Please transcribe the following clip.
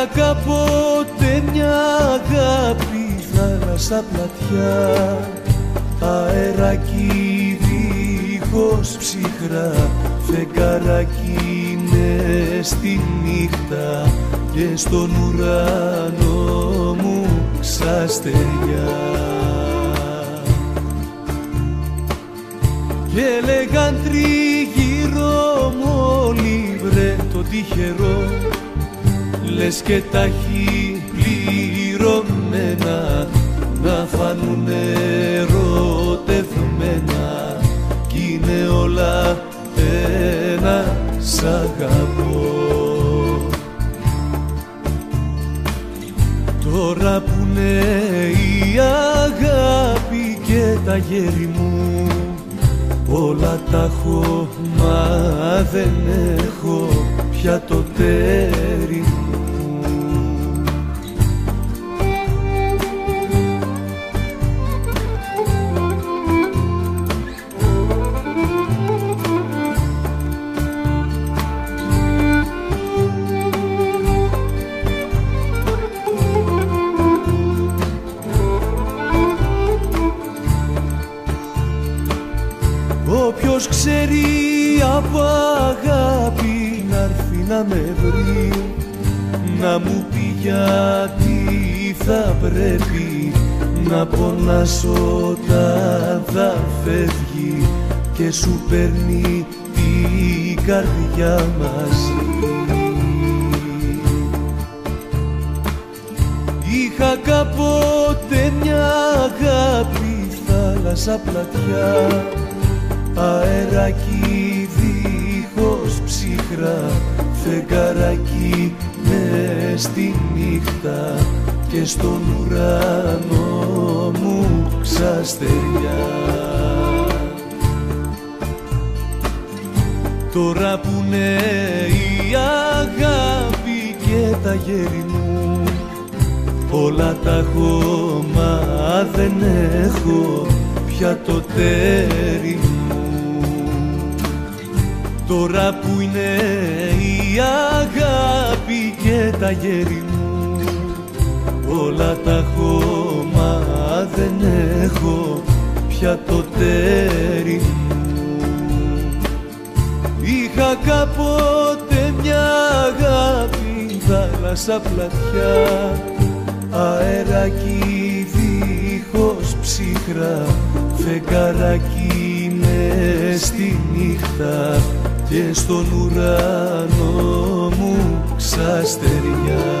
Είχα κάποτε μια αγάπη, θάλασσα πλατιά, αεράκι δίχως ψυχρά, φεγγαράκι είναι στη νύχτα και στον ουρανό μου ξαστεριά. Και λέγαν τριγύρω μου όλοι, βρε το τυχερό, λες και τα έχει πληρωμένα, να φάνουνε ερωτευμένα, κι είναι όλα ένα, σ' αγαπώ. Τώρα που είναι η αγάπη και τα γέρη μου, όλα τα έχω μα δεν έχω πια το τέρι μου. Όποιος ξέρει από αγάπη να'ρθεί να με βρει, να μου πει γιατί θα πρέπει να πονάς όταν θα φεύγει και σου παίρνει την καρδιά μαζί. Είχα κάποτε μια αγάπη, θάλασσα πλατιά, αεράκι δίχως ψυχρά, φεγγαράκι μες στη νύχτα και στον ουρανό μου ξαστεριά. Τώρα που είναι η αγάπη και τα γέρη μου, όλα τα έχω μα δεν έχω πια το τέρι μου. Τώρα που είναι η αγάπη και τα γέρη μου, όλα τα έχω μα δεν έχω πια το τέρι μου. Είχα κάποτε μια αγάπη, θάλασσα πλατιά, αεράκι δίχως ψυχρά, φεγγαράκι μες στη νύχτα και στον ουρανό μου ξαστεριά.